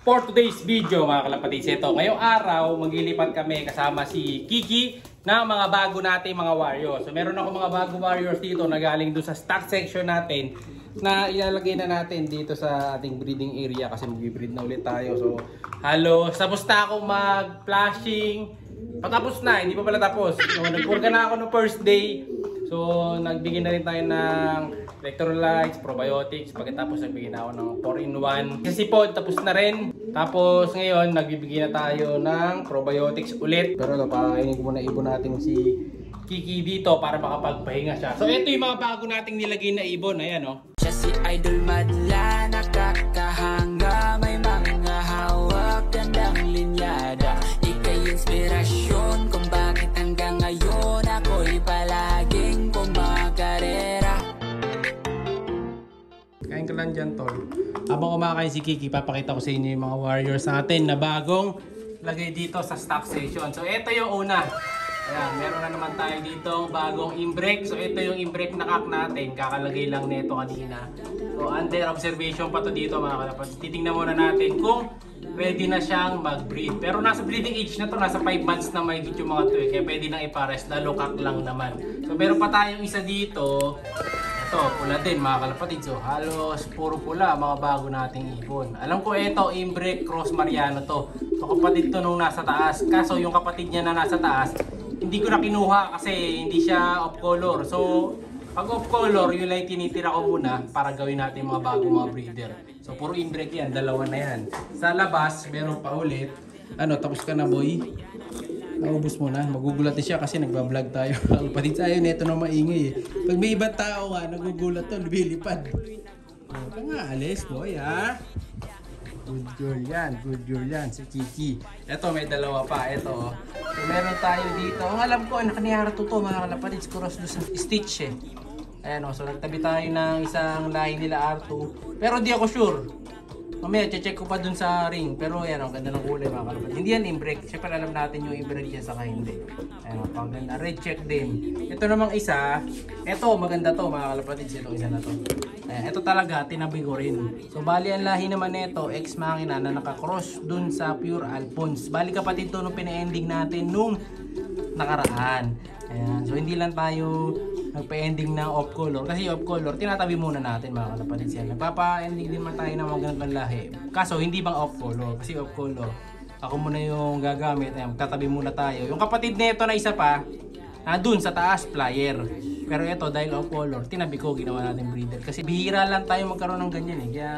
For today's video mga kalapatids, ito ngayong araw maglilipat kami kasama si Kiki na mga bago natin mga warriors. So meron ako mga bago warriors dito na galing doon sa stock section natin na ilalagay na natin dito sa ating breeding area kasi mag-breed na ulit tayo. So halos tapos na ako mag-flashing. Patapos na, hindi pa pala tapos. So nag-orga na ako no first day. So nagbigay na rin tayo ng electrolytes, probiotics. Pagkatapos nagbigay na ako ng 4-in-1 kasi pod, tapos na rin. Tapos ngayon nagbibigay na tayo ng probiotics ulit. Pero pakainin ko muna ibon natin si Kiki dito para makapagpahinga siya. So ito yung mga bago nating nilagay na ibon. Ayan o. Siya si Idol Madla, nakakahanga, may mga hawak, gandang linyada. Ika'y inspirasyon kung bakit hanggang ngayon ako'y palaging kumakarera. Kain ka lang dyan, tol. Habang kumakain si Kiki, papakita ko sa inyo yung mga warriors natin na bagong lagay dito sa stock section. So ito yung una. Ayan, meron na naman tayo dito bagong imbrek. So ito yung imbrek na kak natin. Kakalagay lang nito kanina. So under observation pa to dito mga kalapatids. Titingnan muna natin kung ready na siyang mag-breed. Pero nasa breeding age na to, nasa 5 months na mahigit yung mga to eh. Kaya pwede nang ipares, lalo kak lang naman. So meron pa tayong isa dito. Ito, pula din mga kalapatids. So halos puro pula, mga bago nating ibon. Alam ko ito, imbrek cross Mariano to. So kapatid to nung nasa taas. Kaso yung kapatid niya na nasa taas, hindi ko na kinuha kasi hindi siya off color. So pag off color, yun lang tinitira ko muna para gawin natin mga bagong mga breeder. So puro imbrek yan, dalawa na yan. Sa labas, meron pa ulit. Ano, tapos ka na boy? Naubos mo na, magugulat siya kasi nagbablog tayo. Kapatid tayo, neto na maingay eh. Pag may ibang tao nga, nagugulat to, lumilipad. Huwag ka nga, alis boy ha. Good girl yan, si Kiki. Ito, may dalawa pa, ito. So, meron tayo dito. Ang alam ko, anak ni Haruto to, mga kalapatids, cross doon sa Stitch eh. Ayan o, so nagtabi tayo ng isang lahi nila Arto. Pero di ako sure. Mamaya, check ko pa dun sa ring. Pero ayan o, ganda ng kulay mga kalapatids. Hindi yan imbrek. Siyempre alam natin yung imbrek yan saka hindi. Ayan o, pang ganda. Red check din. Ito namang isa. Ito, maganda to mga kalapatids. Itong isa na to. Ayan, ito talaga, tinabi ko rin. So, bali ang lahi naman nito, ex-machina na nakakross dun sa Pure Alphonse. Bali kapatid to nung pina-ending natin nung nakaraan. Ayan, so hindi lang tayo nagpa-ending ng off color. Kasi off color, tinatabi muna natin mga kalapatids yan. Nagpapa-ending din man tayo ng mga ganitong lahi. Kaso, hindi bang off color? Kasi off color, ako muna yung gagamit. Ayan, magtatabi muna tayo. Yung kapatid nito na isa pa, dun sa taas, flyer. Pero ito, dahil off color, tinabi ko, ginawa natin breeder. Kasi bihira lang tayo magkaroon ng ganyan eh. Kaya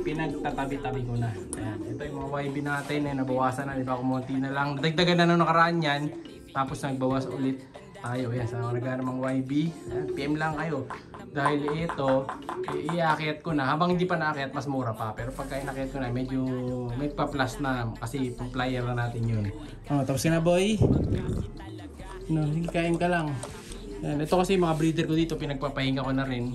pinagtatabi-tabi ko na. Ayan, ito yung mga YB natin eh, nabawasan na. Diba, kumunti na lang. Dagdagan na nung nakaraan yan. Tapos nagbawas ulit tayo. Ayan, sa mga nagkaroon ng YB. Ayan, PM lang kayo. Dahil ito, iakyat ko na. Habang hindi pa naakyat, mas mura pa. Pero pagka inakyat ko na, medyo may pa-plus na. Kasi flyer na natin yun. Oh, tapos na boy. No, kain ka lang. Yan, ito kasi mga breeder ko dito, pinagpapahinga ko na rin.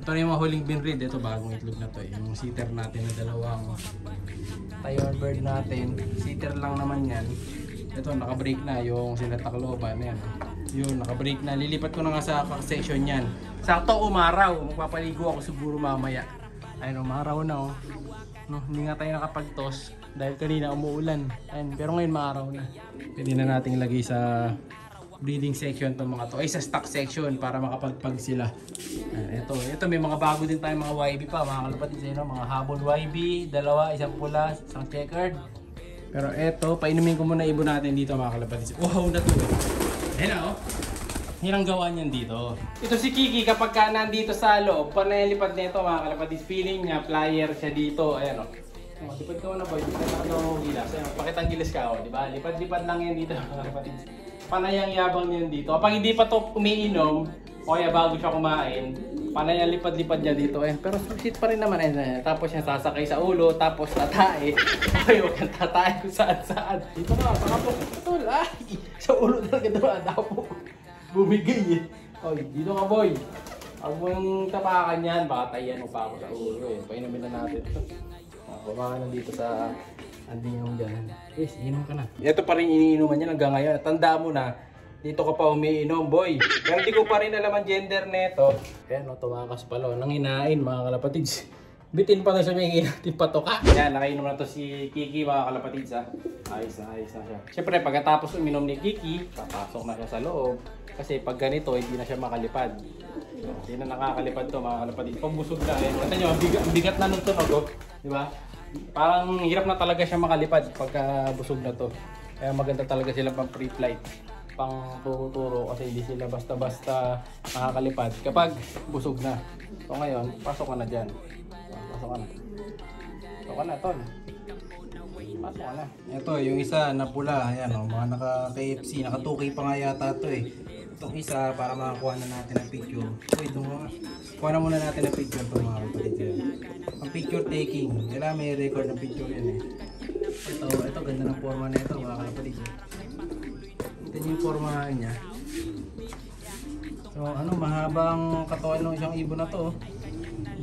Ito na yung mga huling binbreed. Ito bagong itlog na to eh. Yung sitter natin na dalawang Taiwan bird natin. Sitter lang naman yan. Ito naka-break na yung sila Tacloban. Yan. Yun, naka-break na. Lilipat ko na nga sa section yan. Sakto umaraw. Magpapaligo ako siguro mamaya. Ayun, umaraw na oh. No, hindi nga tayo nakapagtos dahil kanina umuulan. Ayun, pero ngayon maaraw na. Pwede na nating lagay sa breeding section itong mga to ay sa stock section para makapagpag sila. Ito may mga bago din tayong mga YB pa mga kalapatids, mga habol YB, dalawa, isang pula, isang checkered. Pero ito, painumin ko muna ibon natin dito mga kalapatids. Wow na to eh. Ayan o, hirang gawa niyan dito. Ito si Kiki kapag ka nandito sa loob, panayalipad nito mga kalapatids, feeling niya flyer siya dito. Ayan o. Lipad ka muna boy, lipad ka daw gilas. Pakitang gilas ka o, diba? Lipad-lipad lang yan dito mga kalapatids. Panayang yabang niyan dito. Kapag hindi pa to umiinom, o kaya bago siya kumain, panayang lipad-lipad niya dito. Pero susit pa rin naman. Tapos siya sasakay sa ulo, tapos tatae. Ay, huwag kang tatae kung saan-saan. Dito ka, pakapok. Tol, ay! Sa ulo talaga ito, adapo. Bumigay eh. Oy, dito ka boy. Huwag mo yung tapakan yan, baka tayan mo pa ako sa ulo eh. Painumin na natin ito. Bumaka na dito sa anding yung dyan. Yes, inom ka na. Ito pa rin iniinuman niya hanggang ngayon. Tandaan mo na, dito ka pa umiinom, boy. Pero hindi ko pa rin alam ang gender nito. Ayan, tumakas pala. Nang hinain, mga kalapatids. Bitin pa na siya, may natin patoka. Yan, nakainom na to si Kiki mga kalapatids ha. Ayos na siya. Siyempre pagkatapos uminom ni Kiki, papasok na siya sa loob. Kasi pag ganito, hindi na siya makalipad. So, hindi na nakakalipad to mga kalapatids. Pambusog na eh. Kasi nyo, ang bigat na nung tunog oh. Diba? Parang hirap na talaga siya makalipad pagka busog na to. Kaya maganda talaga sila pang pre-flight. Pang turo-turo kasi hindi sila basta-basta nakakalipad kapag busog na. So ngayon, pasok ka na dyan. Pasok ka na. Pasok ka na, tol. Pasok ka na. Ito, yung isa na pula. Ayan o, mga naka-KFC. Naka-2K pa nga yata ito eh. Itong isa, para makakuha na natin ang picture. Wait, kuha na muna natin ang picture ito mga kapatid. Ang picture taking. Kailangan may record ng picture yan eh. Ito, ganda ng forma na ito mga kapatid. Ito yung forma niya. So ano, mahabang katawan ng isang ibon na to.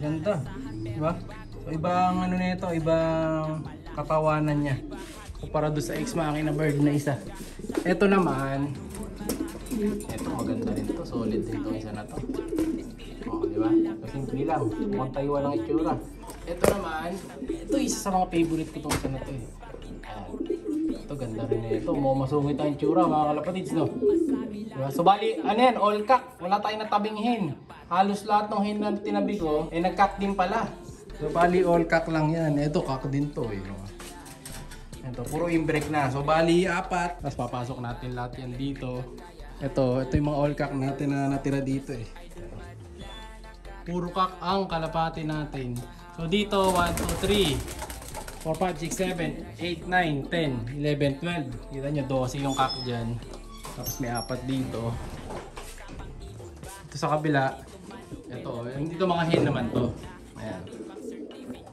Ganda, di ba? So ibang ano nito, ibang katawanan niya. Kumpara doon sa ex-machina bird na isa. Ito naman, ito maganda rin to, solid din itong isa na to. Oh, di ba? So simple lang, mukhang Taiwan ang itsura. Ito naman, ito isa sa mga favorite ko itong isa na to eh. Ito ganda rin ito, masungit ang itsura mga kalapatids no. Diba? So bali, ano yan, all cock. Wala tayong natabing hen. Halos lahat ng hen na tinabi ko, eh nag-cock din pala. So bali, all cock lang yan. Ito, cock din to eh. Ito, puro inbreak na. So bali, 4. Tapos papasok natin lahat yan dito. Ito yung mga all cock natin na natira dito eh. Puro cock ang kalapati natin. So dito, 1, 2, 3, 4, 5, 6, 7, 8, 9, 10, 11, 12. Kita nyo, 12 yung cock dyan. Tapos may 4 dito. Ito sa kabila. Ito, dito mga hen naman to. Ayan.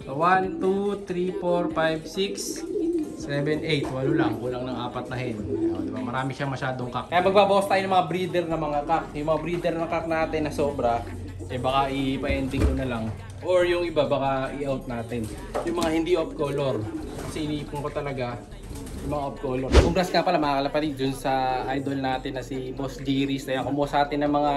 So 1, 2, 3, 4, 5, 6, 7, 8. Walo lang. Kulang ng 4 na hen. Ayan, diba? Marami siyang masyadong cock. Kaya magbabawas tayo ng mga breeder na mga cock. Yung mga breeder na cock natin na sobra, eh baka ipa-ending ko na lang. Or yung iba baka i-out natin. Yung mga hindi off color. Kasi iniipon ko talaga yung mga off color. Congrats nga pala mga kalapatid dun sa idol natin na si Boss Jiris. Kaya kumuha sa atin ng mga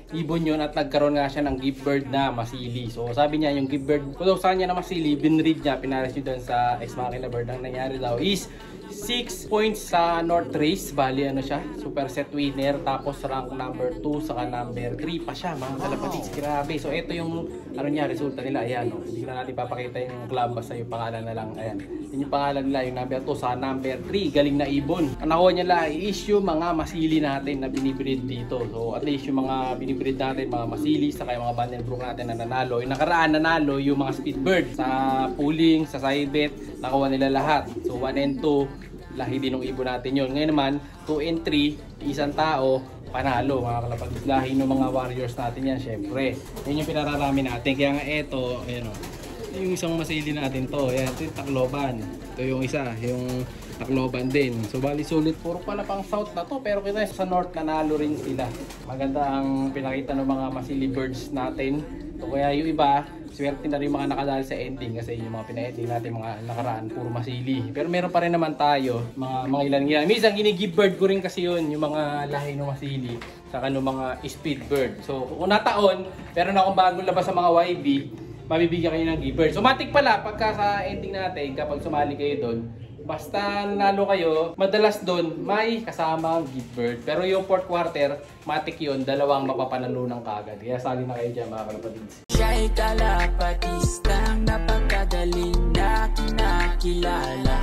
ibon yun at nagkaroon nga siya ng gift bird na masili. So sabi niya yung gift bird, kung saan niya na masili, binread niya, pinares niya dun sa ex-machina bird. Ang nangyari daw is 6 points sa North Race. Bali ano siya, super set winner. Tapos rank number 2 saka number 3 pa siya mga kalapatid. Grabe. So ito yung ano niya, resulta nila. Ayan, oh. Hindi na natin papakita yung club, basta yung pangalan na lang. Ayan. Yun yung pangalan nila, yung number 2 sa number 3. Galing na ibon. Ang nakuha niya lang is yung mga masili natin na binibreed dito. So at least yung mga binibreed natin, mga masili, saka yung mga Vandenbroek natin na nanalo. Yung nakaraan nanalo yung mga speedbird. Sa pooling, sa side bet, nakuha nila lahat. So 1 and 2, lahi din ng ibon natin yun. Ngayon naman, 2 and 3, isang tao, panalo mga kalapagis. Lahi ng mga warriors natin yan, syempre. Yan yung pinararami natin. Kaya nga eto, ayan o. Yung isang masili natin to, ayan, ito yung Tacloban. Ito yung isa, yung Tacloban din. So bali sulit, puro pala pang south na to. Pero kita sa north, nanalo rin sila. Maganda ang pinakita ng mga masili birds natin. So kaya yung iba, swerte na rin mga nakadali sa ending kasi yung mga pina-ending natin mga nakaraan puro masili. Pero meron pa rin naman tayo mga ilan. Minsan gini-give bird ko rin kasi yun yung mga lahi ng masili saka ng mga speed bird. So kung nataon, pero na akong bagong labas sa mga YB, mabibigyan kayo ng give bird. So matik pala pagka sa ending natin kapag sumali kayo doon, basta nanalo kayo, madalas doon may kasamang gift bird. Pero yung fourth quarter, matik yun, dalawang mapapanalunan kagad. Kaya sali na kayo dyan mga kalapatids. Siya'y kalapatistang napakagaling na kinakilala.